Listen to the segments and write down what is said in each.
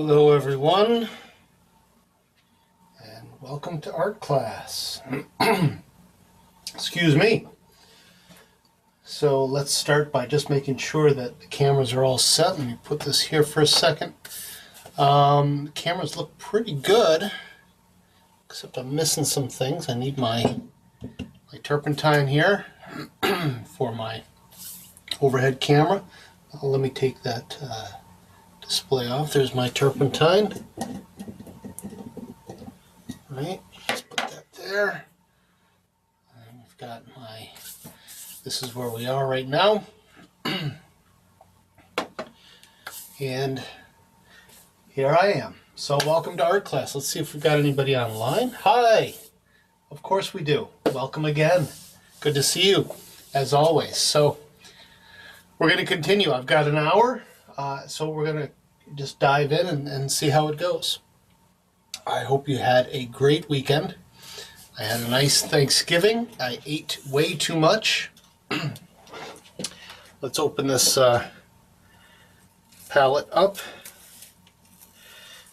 Hello everyone, and welcome to art class. Excuse me. So let's start by just making sure that the cameras are all set. Let me put this here for a second. The cameras look pretty good, except I'm missing some things. I need my turpentine here for my overhead camera. Let me take that display off. There's my turpentine. Right, let's put that there. And we've got my, this is where we are right now. And here I am. So welcome to art class. Let's see if we've got anybody online. Hi! Of course we do. Welcome again. Good to see you, as always. So we're going to continue. I've got an hour, so we're going to just dive in and see how it goes. I hope you had a great weekend. I had a nice Thanksgiving. I ate way too much. Let's open this palette up.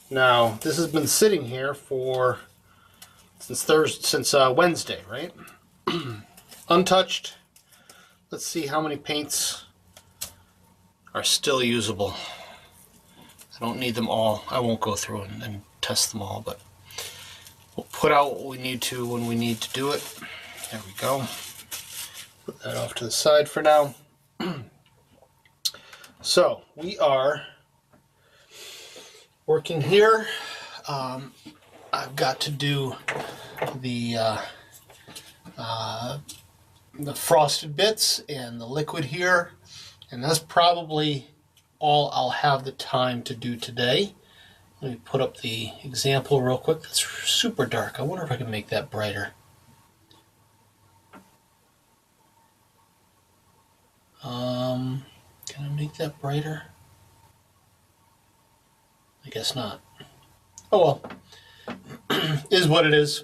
Now, this has been sitting here for since Wednesday, right? Untouched. Let's see how many paints are still usable. I don't need them all. I won't go through and test them all, but we'll put out what we need to when we need to do it. There we go. Put that off to the side for now. So we are working here. I've got to do the frosted bits and the liquid here, and that's probably all I'll have the time to do today. Let me put up the example real quick. That's super dark. I wonder if I can make that brighter. Can I make that brighter? I guess not. Oh well. Is what it is.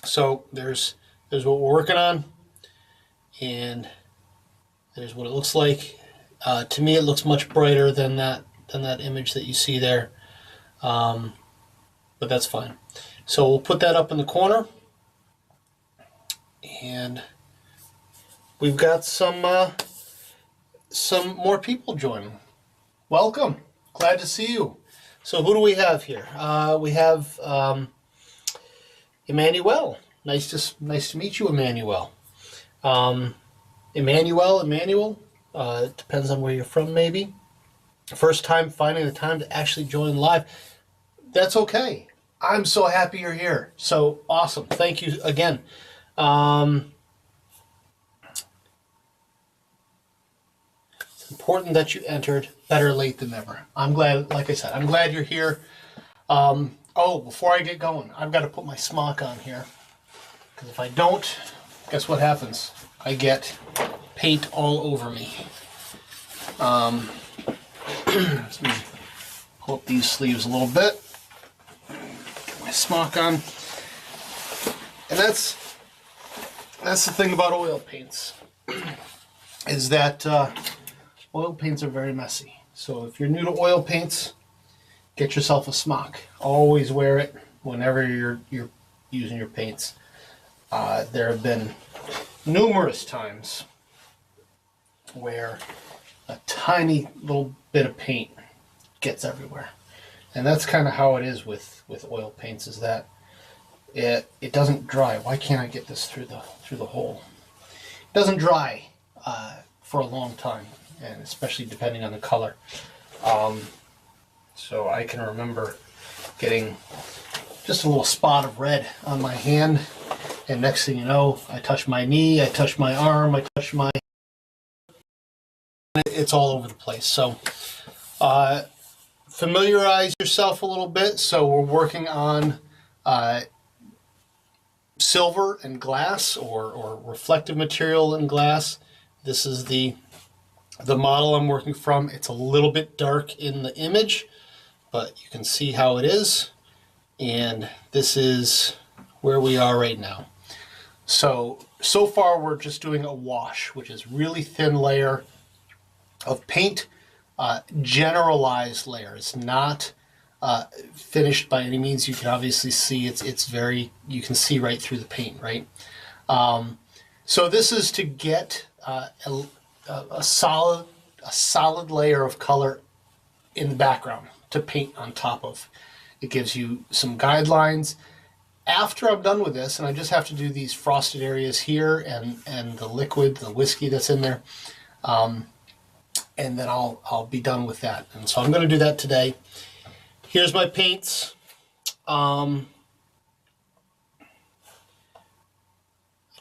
So there's what we're working on, and there's what it looks like. To me, it looks much brighter than that image that you see there, but that's fine. So we'll put that up in the corner, and we've got some more people joining. Welcome, glad to see you. So who do we have here? We have Emmanuel. Nice to meet you, Emmanuel. Emmanuel. It depends on where you're from, maybe. First time finding the time to actually join live. That's okay. I'm so happy you're here. So awesome. Thank you again. It's important that you entered. Better late than never. I'm glad, like I said, I'm glad you're here. Oh, before I get going, I've got to put my smock on here. Because if I don't, guess what happens? I get paint all over me. Let me pull up these sleeves a little bit. Get my smock on. And that's the thing about oil paints, is that oil paints are very messy. So if you're new to oil paints, get yourself a smock. Always wear it whenever you're using your paints. There have been numerous times where a tiny little bit of paint gets everywhere, and that's kind of how it is with oil paints, is that it doesn't dry. Why can't I get this through the hole? It doesn't dry for a long time, and especially depending on the color. So I can remember getting just a little spot of red on my hand, and next thing you know, I touch my knee, I touch my arm, I touch my... It's all over the place. So familiarize yourself a little bit. So we're working on silver and glass, or reflective material and glass. This is the model I'm working from. It's a little bit dark in the image, but you can see how it is. And this is where we are right now. So far we're just doing a wash, which is really thin layer of paint, generalized layer. It's not finished by any means. You can obviously see it's very, you can see right through the paint, right? So this is to get a solid layer of color in the background to paint on top of. It gives you some guidelines. After I'm done with this, and I just have to do these frosted areas here and the liquid, the whiskey that's in there, and then I'll be done with that. And so I'm going to do that today. Here's my paints.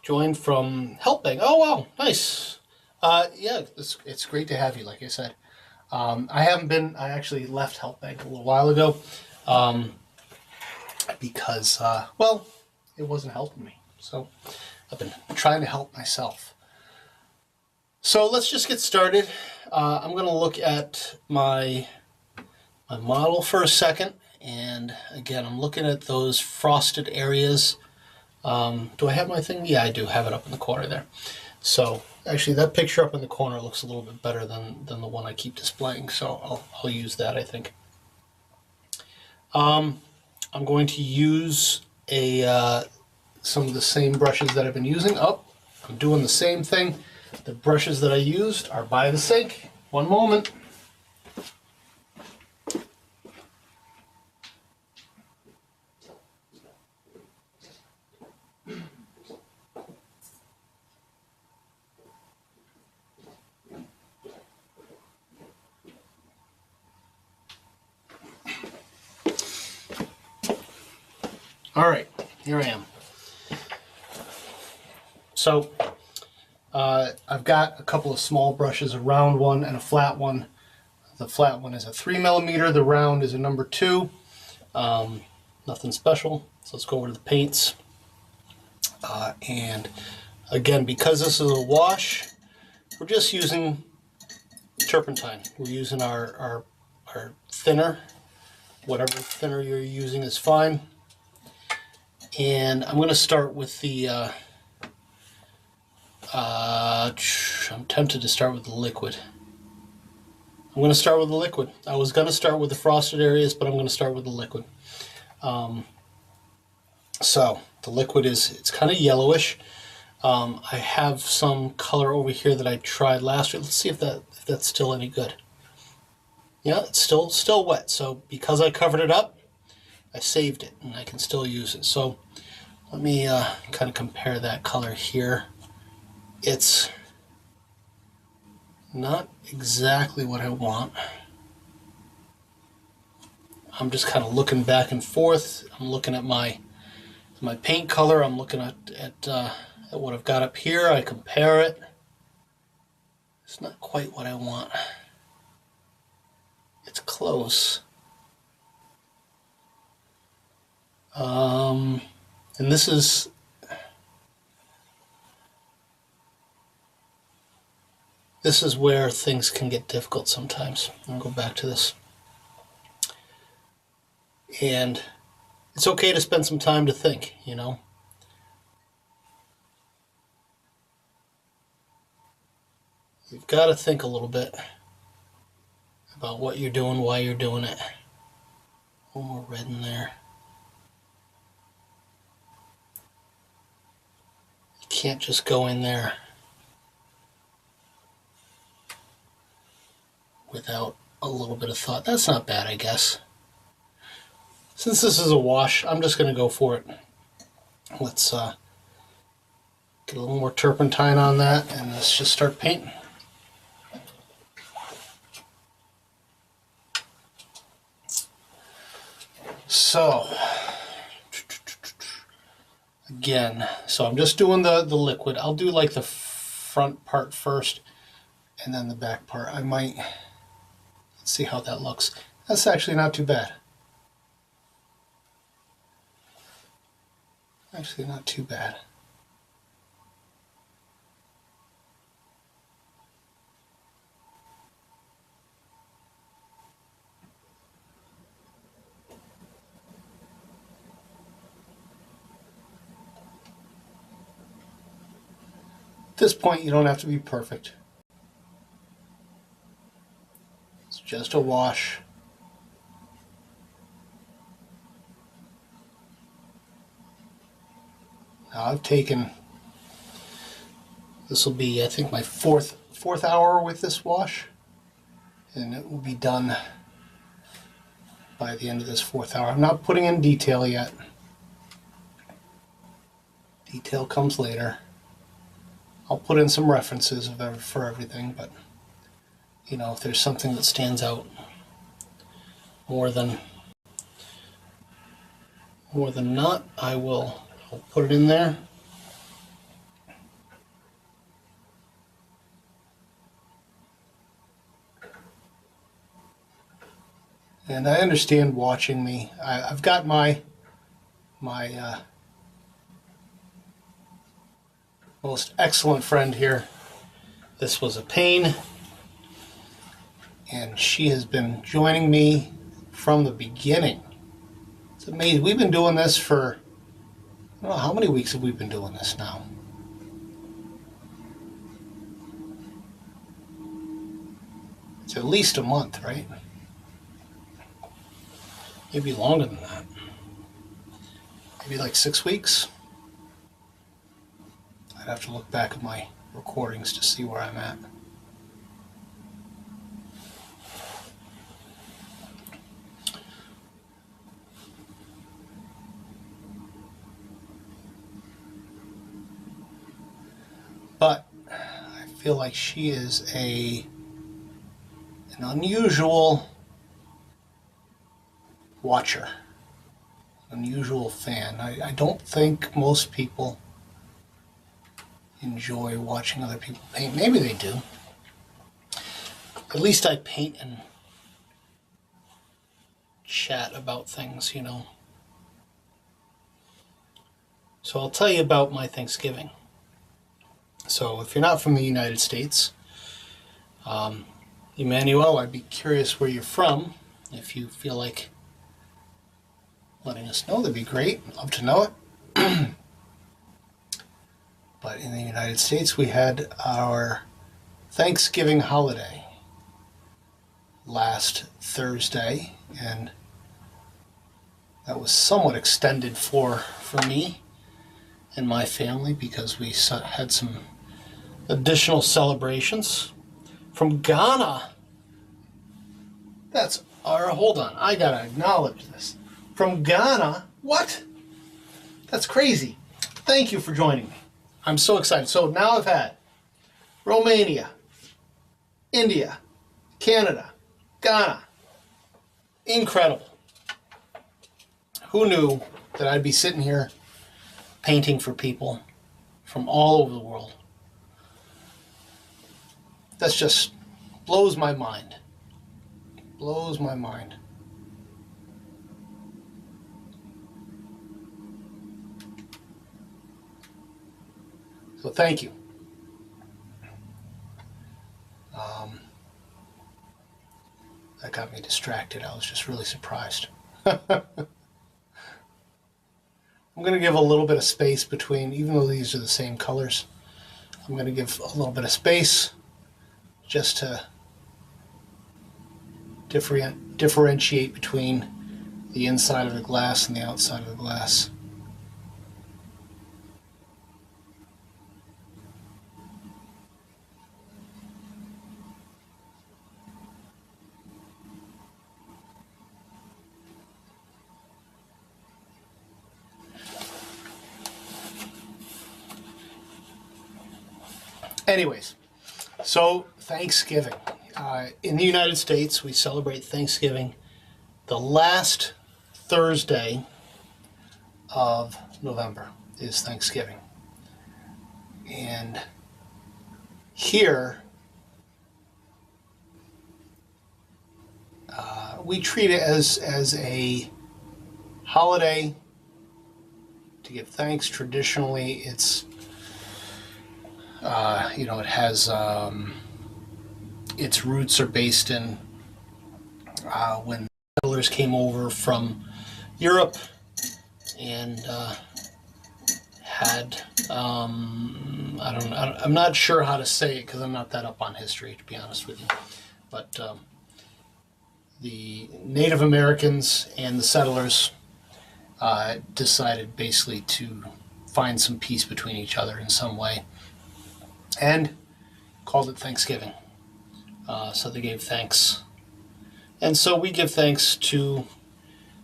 Joined from helping. Oh wow, nice. Yeah, it's great to have you. Like I said, I actually left Help Bank a little while ago. Because, well, it wasn't helping me. So I've been trying to help myself. So let's just get started. I'm going to look at my model for a second. And again, I'm looking at those frosted areas. Do I have my thing? Yeah, I do have it up in the corner there. So actually that picture up in the corner looks a little bit better than the one I keep displaying. So I'll use that, I think. I'm going to use some of the same brushes that I've been using. Oh, I'm doing the same thing. The brushes that I used are by the sink. One moment. All right, here I am. So I've got a couple of small brushes, a round one and a flat one. The flat one is a 3mm, the round is a number 2. Nothing special. So let's go over to the paints. And again, because this is a wash, we're just using turpentine. We're using our thinner. Whatever thinner you're using is fine. And I'm going to start with the, I'm tempted to start with the liquid. I'm going to start with the liquid. I was going to start with the frosted areas, but I'm going to start with the liquid. So the liquid it's kind of yellowish. I have some color over here that I tried last week. Let's see if that's still any good. Yeah, it's still wet. So because I covered it up, I saved it and I can still use it. So let me kind of compare that color here. It's not exactly what I want. I'm just kind of looking back and forth. I'm looking at my paint color. I'm looking at what I've got up here. I compare it. It's not quite what I want. It's close. And this is where things can get difficult sometimes. I'll go back to this. And it's okay to spend some time to think, you know. You've got to think a little bit about what you're doing, why you're doing it. One more red in there. You can't just go in there without a little bit of thought. That's not bad, I guess. Since this is a wash, I'm just going to go for it. Let's get a little more turpentine on that, and let's just start painting. So, again, so I'm just doing the liquid. I'll do like the front part first, and then the back part. I might, let's see how that looks. That's actually not too bad. Actually not too bad. At this point, you don't have to be perfect. It's just a wash. I've taken, this will be, I think, my fourth hour with this wash, and it will be done by the end of this 4th hour. I'm not putting in detail yet. Detail comes later. I'll put in some references for everything, but you know, if there's something that stands out more than not, I'll put it in there. And I understand watching me. I've got my most excellent friend here. This was a pain, and she has been joining me from the beginning. It's amazing. We've been doing this for, I don't know, how many weeks have we been doing this now? It's at least a month, right? Maybe longer than that. Maybe like 6 weeks. I'd have to look back at my recordings to see where I'm at. But I feel like she is an unusual watcher, unusual fan. I don't think most people enjoy watching other people paint. Maybe they do. At least I paint and chat about things, you know. So I'll tell you about my Thanksgiving. So if you're not from the United States, Emmanuel, I'd be curious where you're from. If you feel like letting us know, that'd be great. Love to know it. But in the United States, we had our Thanksgiving holiday last Thursday, and that was somewhat extended for me and my family because we had some additional celebrations from Ghana. Hold on, I gotta acknowledge this. From Ghana? What? That's crazy. Thank you for joining me. I'm so excited. So now I've had Romania, India, Canada, Ghana. Incredible. Who knew that I'd be sitting here painting for people from all over the world? That just blows my mind. Blows my mind. So thank you. That got me distracted. I was just really surprised. I'm going to give a little bit of space between, even though these are the same colors, I'm going to give a little bit of space just to differentiate between the inside of the glass and the outside of the glass. Anyways, so Thanksgiving. In the United States, we celebrate Thanksgiving the last Thursday of November is Thanksgiving. And here, we treat it as a holiday to give thanks. Traditionally, it's it has its roots are based in when settlers came over from Europe and had I'm not sure how to say it because I'm not that up on history, to be honest with you, but the Native Americans and the settlers decided basically to find some peace between each other in some way, and called it Thanksgiving. So they gave thanks. And so we give thanks to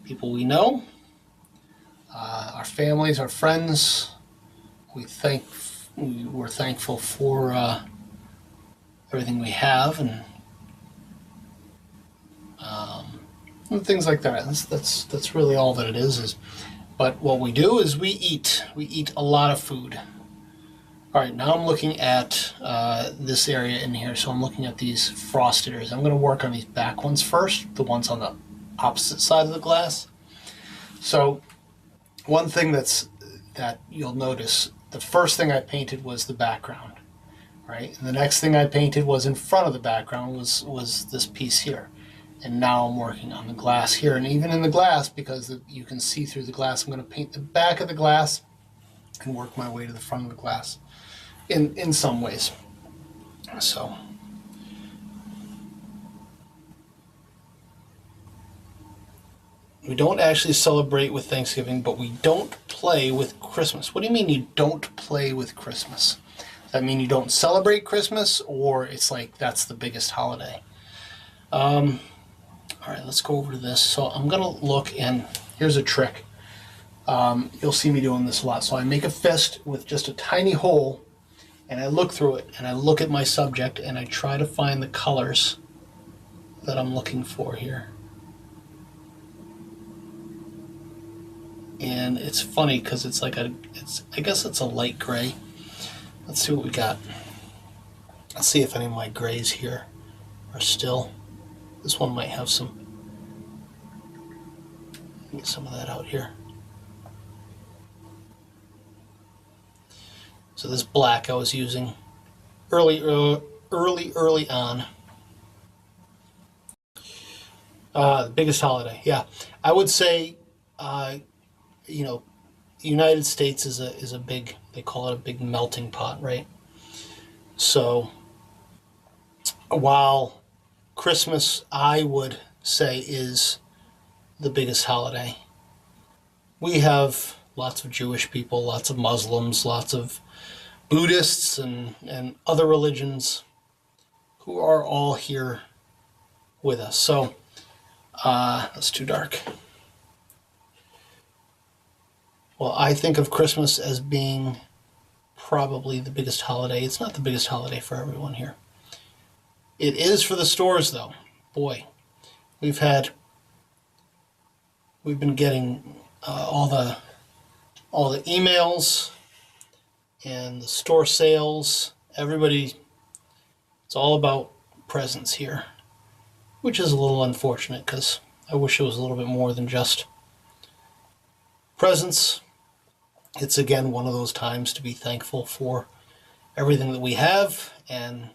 people we know, our families, our friends. We're thankful for everything we have, and things like that. That's really all that it is. But what we do is we eat. We eat a lot of food. All right, now I'm looking at this area in here. So I'm looking at these frosted areas. I'm going to work on these back ones first, the ones on the opposite side of the glass. So one thing that you'll notice, the first thing I painted was the background, right? And the next thing I painted was in front of the background was this piece here. And now I'm working on the glass here. And even in the glass, because you can see through the glass, I'm going to paint the back of the glass and work my way to the front of the glass in some ways. So we don't actually celebrate with Thanksgiving, but we don't play with Christmas. What do you mean you don't play with Christmas? Does that mean you don't celebrate Christmas, or it's like that's the biggest holiday? All right, let's go over to this. So I'm going to look, and here's a trick. You'll see me doing this a lot. So I make a fist with just a tiny hole, and I look through it, and I look at my subject, and I try to find the colors that I'm looking for here. And it's funny because it's like I guess it's a light gray. Let's see what we got. Let's see if any of my grays here are still. This one might have some. Get some of that out here. So this black I was using early on. The biggest holiday, yeah. I would say, you know, the United States is a big, they call it a big melting pot, right? So while Christmas, I would say, is the biggest holiday, we have lots of Jewish people, lots of Muslims, lots of Buddhists and other religions who are all here with us. So that's too dark. Well, I think of Christmas as being probably the biggest holiday. It's not the biggest holiday for everyone here. It is for the stores, though. Boy, we've been getting all the emails and the store sales. Everybody, it's all about presents here, which is a little unfortunate because I wish it was a little bit more than just presents. It's again one of those times to be thankful for everything that we have, and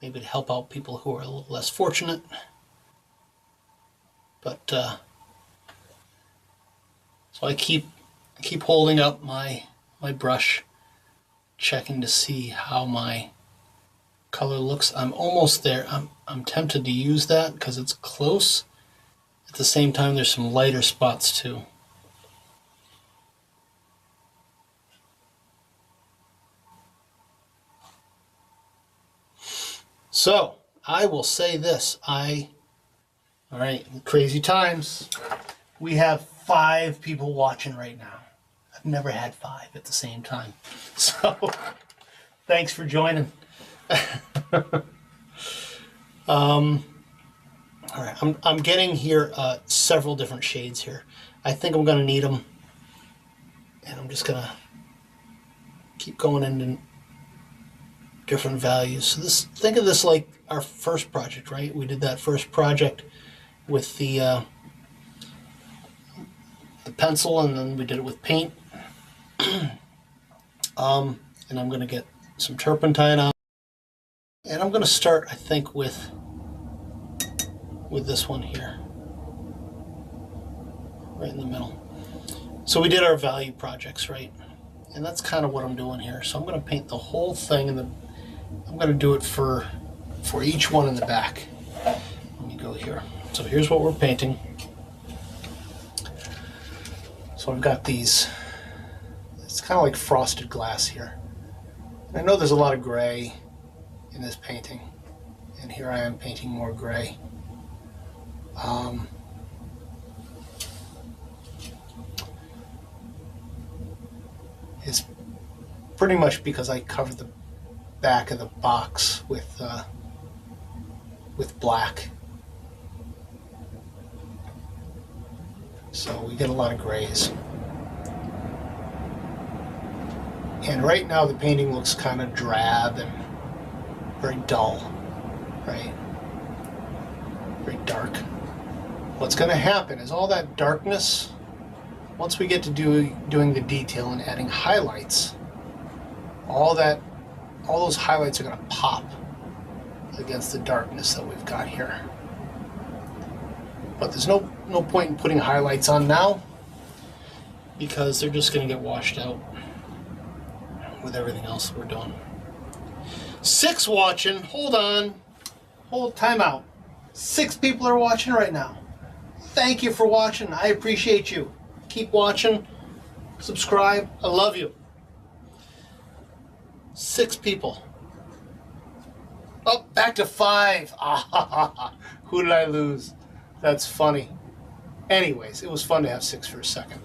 maybe to help out people who are a little less fortunate. But so I keep holding up my brush, checking to see how my color looks. I'm almost there. I'm tempted to use that because it's close. At the same time, there's some lighter spots too. So I will say this, all right, crazy times. We have 5 people watching right now. I've never had 5 at the same time. So thanks for joining. All right, I'm getting here several different shades here. I think I'm going to need them, and I'm just going to keep going into different values. So think of this like our first project, right? We did that first project with the pencil, and then we did it with paint. And I'm going to get some turpentine on, and I'm going to start, I think, with this one here, right in the middle. So we did our value projects, right? And that's kind of what I'm doing here. So I'm going to paint the whole thing, and I'm going to do it for each one in the back. Let me go here. So here's what we're painting. So I've got these It's kind of like frosted glass here. I know there's a lot of gray in this painting, and here I am painting more gray. It's pretty much because I covered the back of the box with black. So we get a lot of grays. And right now the painting looks kind of drab and very dull, right? Very dark. What's going to happen is all that darkness, once we get to doing the detail and adding highlights, all those highlights are going to pop against the darkness that we've got here. But there's no point in putting highlights on now, because they're just going to get washed out with everything else we're doing. 6 watching. Hold on. Hold time out. 6 people are watching right now. Thank you for watching. I appreciate you. Keep watching. Subscribe. I love you. 6 people. Oh, back to 5. Who did I lose? That's funny. Anyways, it was fun to have 6 for a second.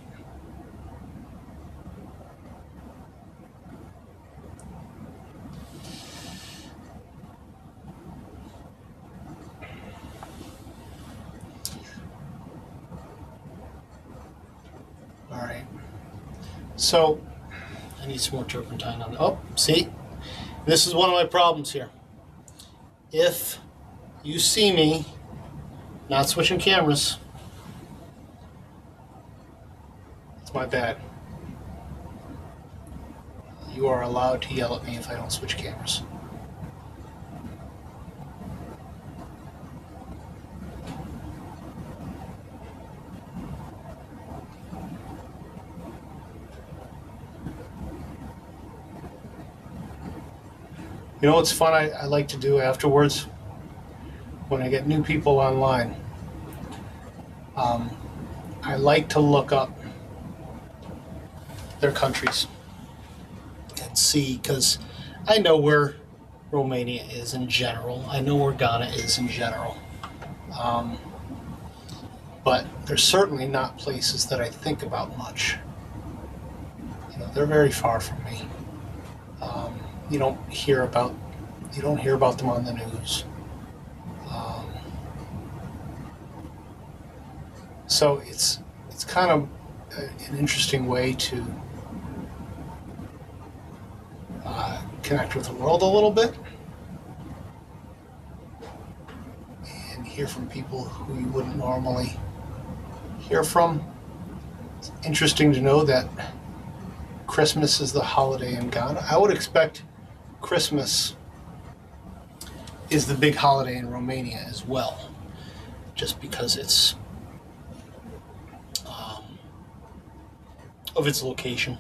All right. So, I need some more turpentine on it. Oh, see? This is one of my problems here. If you see me not switching cameras, it's my bad. You are allowed to yell at me if I don't switch cameras. You know what's fun I like to do afterwards? When I get new people online, I like to look up their countries and see, because I know where Romania is in general. I know where Ghana is in general. But they're certainly not places that I think about much. You know, they're very far from me. You don't hear about them on the news. So it's kind of an interesting way to connect with the world a little bit and hear from people who you wouldn't normally hear from. It's interesting to know that Christmas is the holiday in Ghana. I would expect Christmas is the big holiday in Romania as well, just because it's of its location.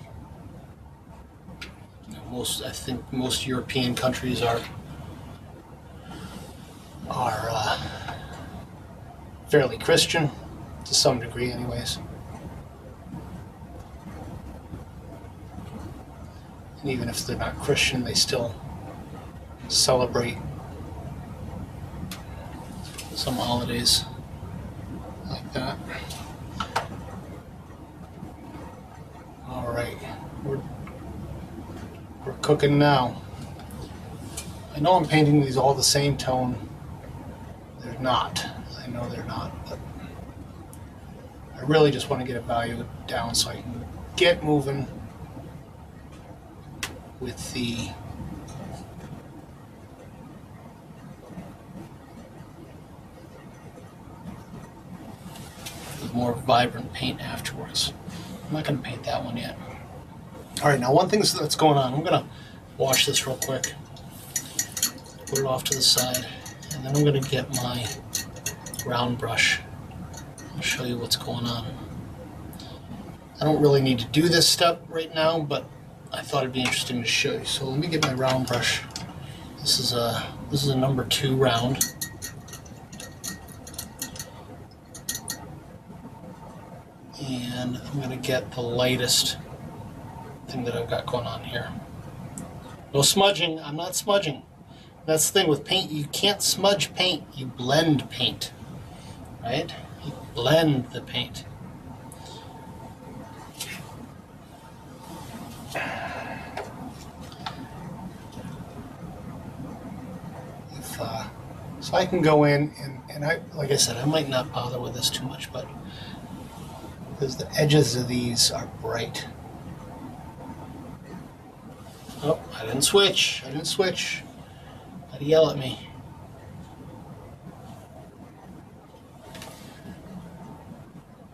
You know, I think most European countries are fairly Christian to some degree, anyways. And even if they're not Christian, they still celebrate some holidays like that. All right, we're cooking now. I know I'm painting these all the same tone. They're not. I know they're not, but I really just want to get a value down so I can get moving with the more vibrant paint afterwards. I'm not going to paint that one yet. All right, now one thing that's going on, I'm going to wash this real quick, put it off to the side, and then I'm going to get my round brush. I'll show you what's going on. I don't really need to do this step right now, but I thought it'd be interesting to show you. So let me get my round brush. This is a number 2 round. And I'm going to get the lightest thing that I've got going on here. No smudging. I'm not smudging. That's the thing with paint. You can't smudge paint. You blend paint. Right? You blend the paint. So I can go in and I, like I said, I might not bother with this too much, but because the edges of these are bright. Oh, I didn't switch. I didn't switch. I'd yell at me.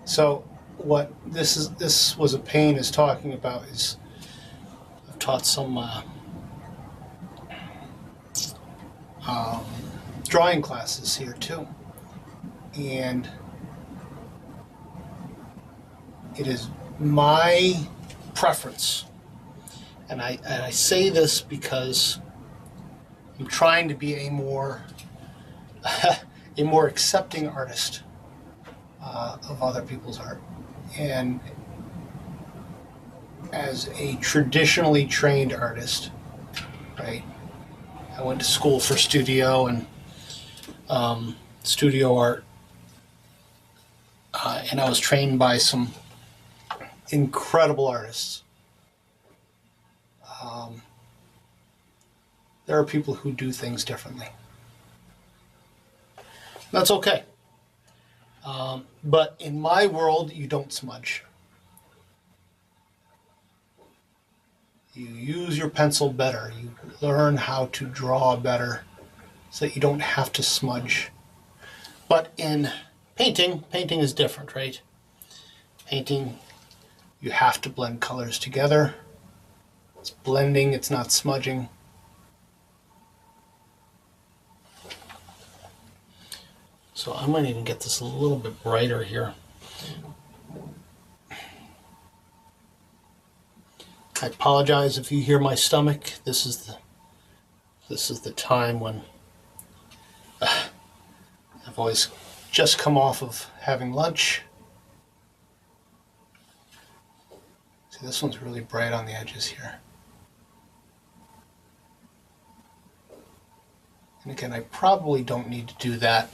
So what this was a pain is talking about is I've taught some drawing classes here too, and it is my preference, and I say this because I'm trying to be a more a more accepting artist of other people's art, and as a traditionally trained artist, right? I went to school for studio and studio art, and I was trained by some incredible artists. There are people who do things differently. That's okay. But in my world, you don't smudge. You use your pencil better. You learn how to draw better so that you don't have to smudge. But in painting is different, right? Painting, you have to blend colors together. It's blending, it's not smudging. So I might even get this a little bit brighter here. I apologize if you hear my stomach. This is the time when I've always just come off of having lunch. See, this one's really bright on the edges here. And again, I probably don't need to do that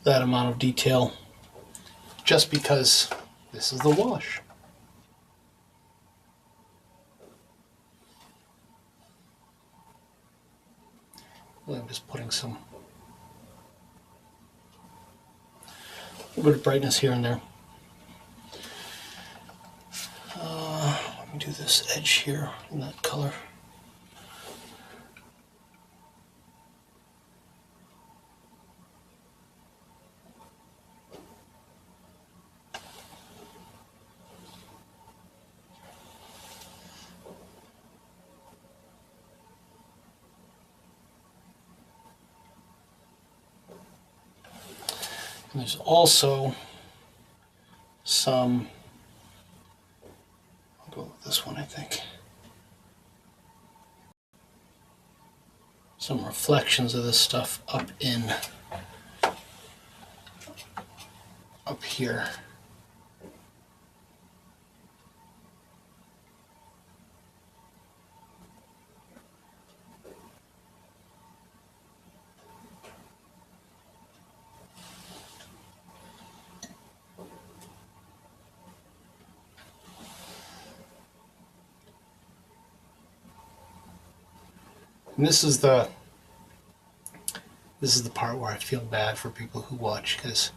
amount of detail just because this is the wash. Really, I'm just putting some a bit of brightness here and there. Let me do this edge here in that color. And there's also some, I'll go with this one, I think. Some reflections of this stuff up here. And this is the part where I feel bad for people who watch, because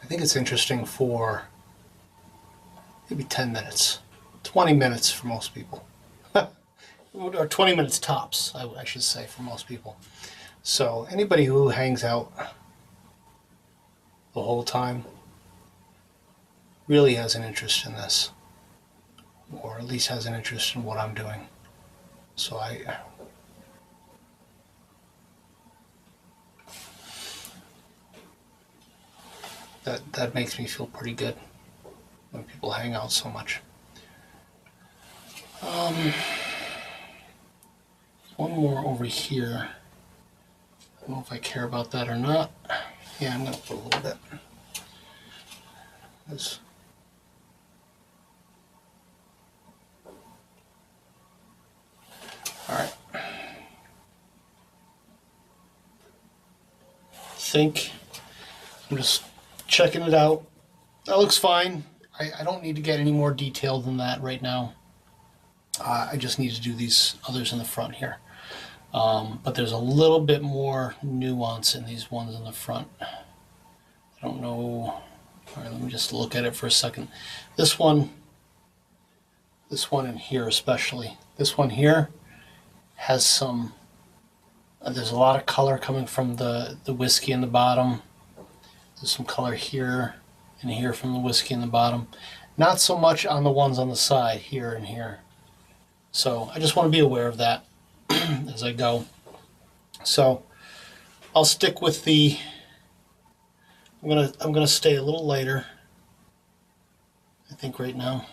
I think it's interesting for maybe 10 minutes, 20 minutes for most people, or 20 minutes tops, I should say, for most people. So anybody who hangs out the whole time really has an interest in this, or at least has an interest in what I'm doing. So that makes me feel pretty good when people hang out so much. One more over here. I don't know if I care about that or not. Yeah, I'm going to put a little bit. think. I'm just checking it out. That looks fine. I don't need to get any more detailed than that right now. I just need to do these others in the front here. But there's a little bit more nuance in these ones in the front. I don't know. All right, let me just look at it for a second. This one in here especially. This one here has some, there's a lot of color coming from the whiskey in the bottom. There's some color here and here from the whiskey in the bottom. Not so much on the ones on the side, here and here. So I just want to be aware of that as I go. So I'll stick with the, I'm gonna stay a little lighter, I think, right now.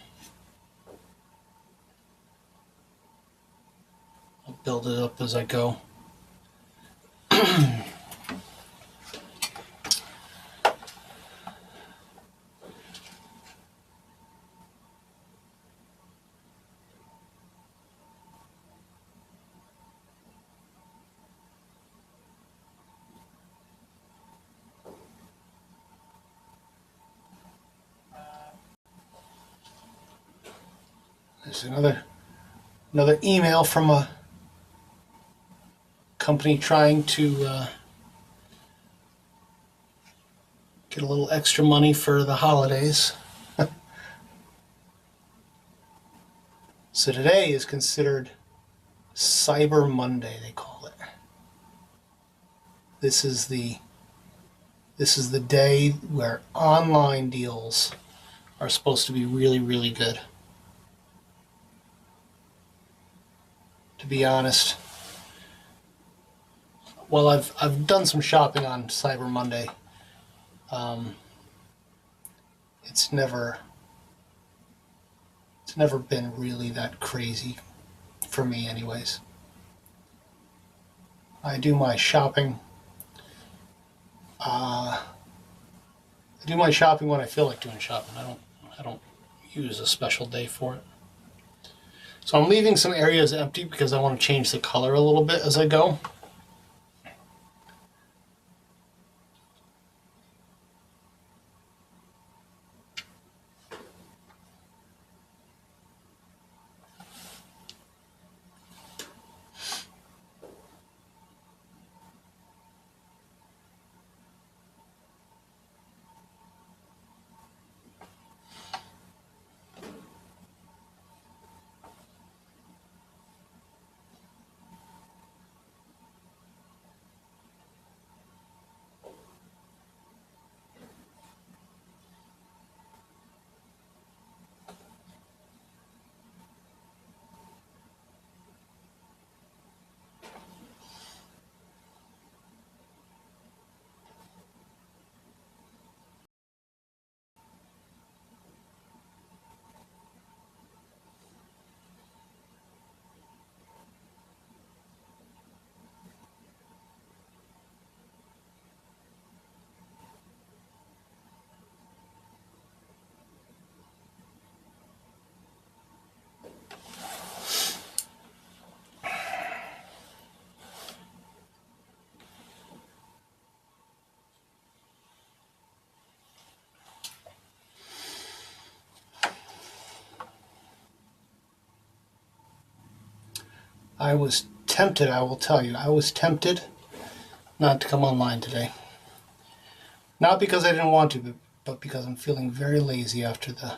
I'll build it up as I go. There's another email from a company trying to get a little extra money for the holidays. So today is considered Cyber Monday, they call it. This is the day where online deals are supposed to be really, really good. To be honest, well, I've done some shopping on Cyber Monday. It's never been really that crazy for me, anyways. I do my shopping. I do my shopping when I feel like doing shopping. I don't use a special day for it. So I'm leaving some areas empty because I want to change the color a little bit as I go. I was tempted, I will tell you, I was tempted not to come online today. Not because I didn't want to, but because I'm feeling very lazy after the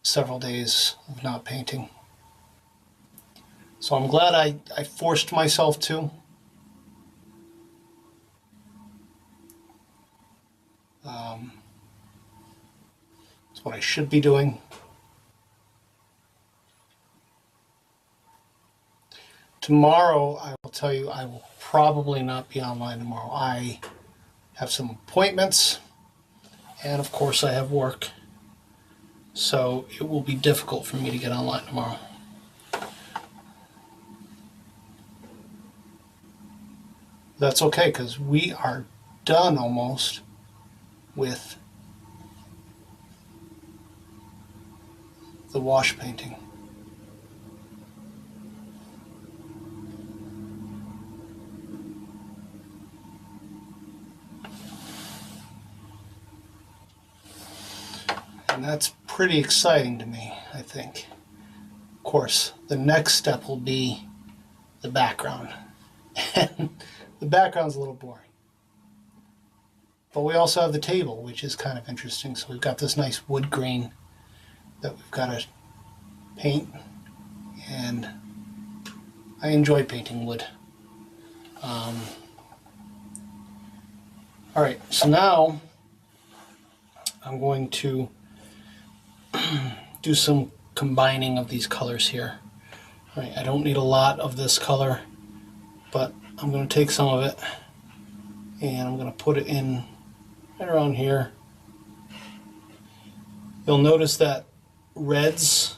several days of not painting. So I'm glad I forced myself to. It's what I should be doing. Tomorrow, I will tell you, I will probably not be online tomorrow. I have some appointments, and of course I have work. So it will be difficult for me to get online tomorrow. That's okay, because we are done almost with the wash painting. And that's pretty exciting to me, I think. Of course, the next step will be the background. And the background's a little boring. But we also have the table, which is kind of interesting. So we've got this nice wood grain that we've got to paint. And I enjoy painting wood. All right, so now I'm going to do some combining of these colors here. All right, I don't need a lot of this color, but I'm going to take some of it and I'm going to put it in right around here. You'll notice that reds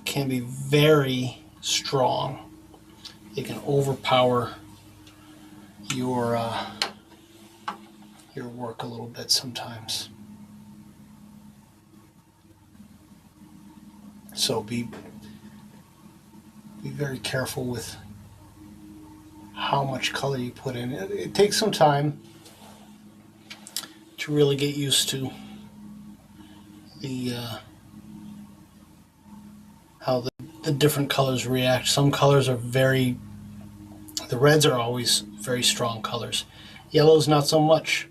can be very strong. They can overpower your work a little bit sometimes. So be very careful with how much color you put in. It takes some time to really get used to the how the different colors react. Some colors are the reds are always very strong colors. Yellows not so much.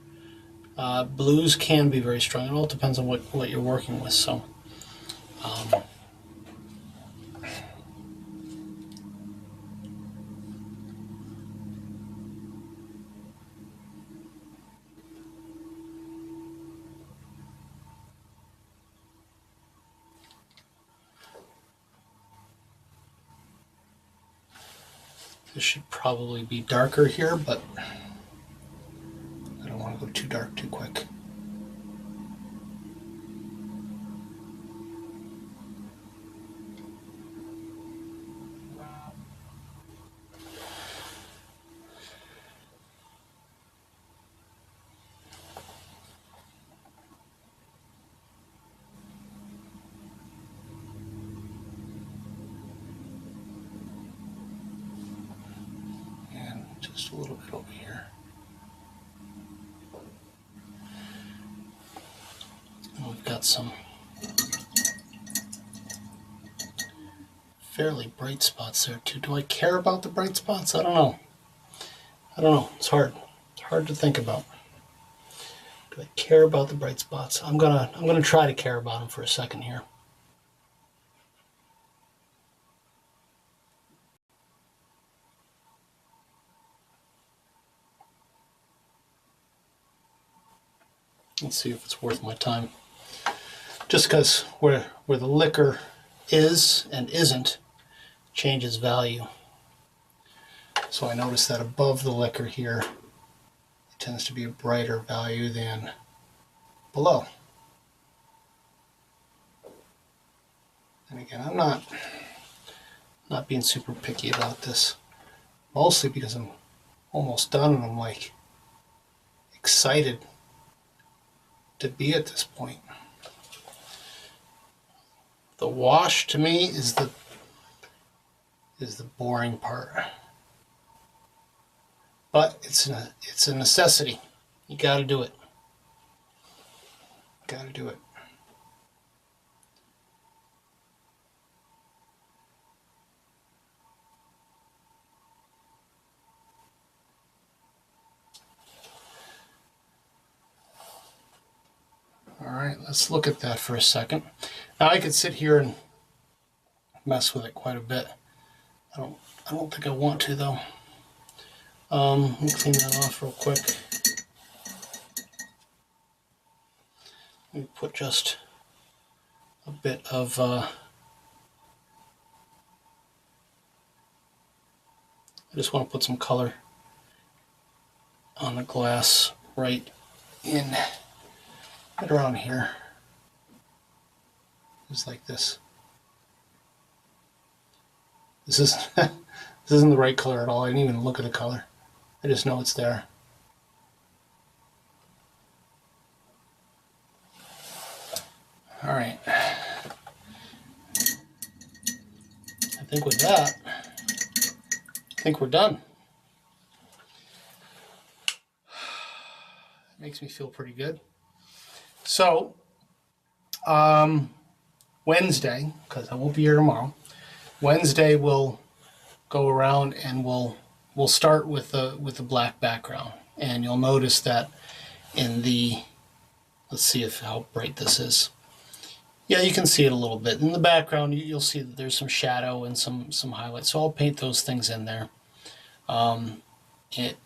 Blues can be very strong. It all depends on what you're working with. So this should probably be darker here, but I don't want to go too dark too quick. Just a little bit over here. And we've got some fairly bright spots there too. Do I care about the bright spots? I don't know. It's hard. It's hard to think about. Do I care about the bright spots? I'm gonna try to care about them for a second here. Let's see if it's worth my time. Just because where the liquor is and isn't changes value. So I notice that above the liquor here, it tends to be a brighter value than below. And again, I'm not being super picky about this, mostly because I'm almost done and I'm like excited to be at this point. The wash to me is the boring part, but it's a necessity. You got to do it. Got to do it. All right, let's look at that for a second. Now I could sit here and mess with it quite a bit. I don't think I want to though. Let me clean that off real quick. Let me put just a bit of I just want to put some color on the glass right around here. Just like this. This isn't the right color at all. I didn't even look at the color. I just know it's there. All right. I think with that, I think we're done. It makes me feel pretty good. So, Wednesday, because I won't be here tomorrow, Wednesday we'll go around and we'll start with the black background. And you'll notice that in the, let's see if how bright this is. Yeah, you can see it a little bit. In the background, you'll see that there's some shadow and some highlights. So I'll paint those things in there. But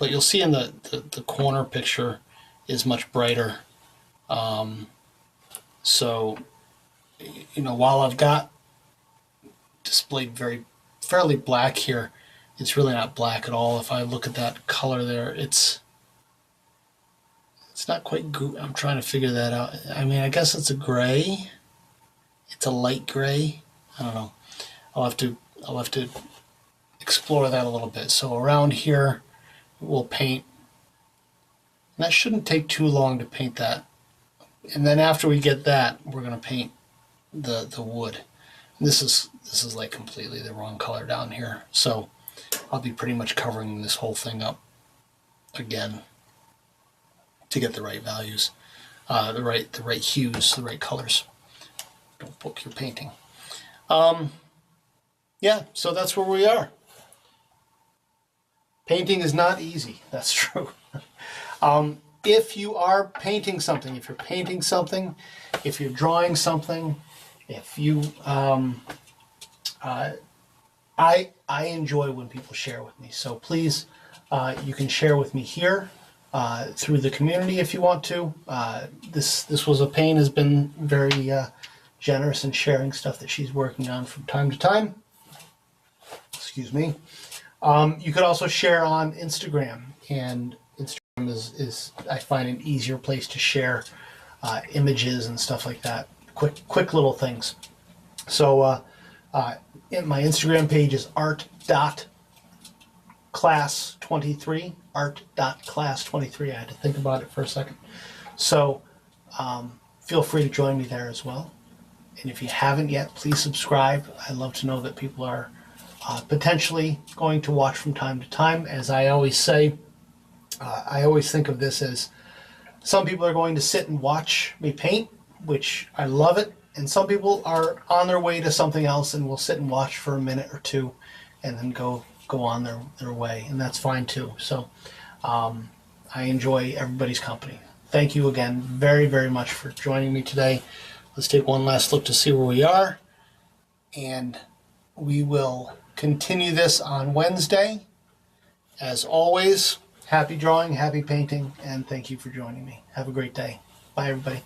you'll see in the corner picture is much brighter. So, while I've got displayed fairly black here, it's really not black at all. If I look at that color there, it's not quite I'm trying to figure that out. I mean, I guess it's a gray. It's a light gray. I don't know. I'll have to explore that a little bit. So around here, we'll paint. And that shouldn't take too long to paint that. And then after we get that, we're going to paint the wood. And this is like completely the wrong color down here. So I'll be pretty much covering this whole thing up again to get the right values, the right hues, the right colors. Don't book your painting. Yeah, so that's where we are. Painting is not easy. That's true. If you are painting something, if you're painting something, if you're drawing something, if you, I enjoy when people share with me. So please, you can share with me here through the community if you want to. This was a Payne has been very generous in sharing stuff that she's working on from time to time. Excuse me. You could also share on Instagram, and Instagram is I find an easier place to share images and stuff like that. Quick little things. So my Instagram page is art.class23. Art.class23. I had to think about it for a second. So feel free to join me there as well. And if you haven't yet, please subscribe. I love to know that people are potentially going to watch from time to time. As I always say, I always think of this as some people are going to sit and watch me paint, which I love it, and some people are on their way to something else and will sit and watch for a minute or two and then go on their way, and that's fine too. So I enjoy everybody's company. Thank you again very, very much for joining me today. Let's take one last look to see where we are, and we will continue this on Wednesday. As always, happy drawing, happy painting, and thank you for joining me. Have a great day. Bye, everybody.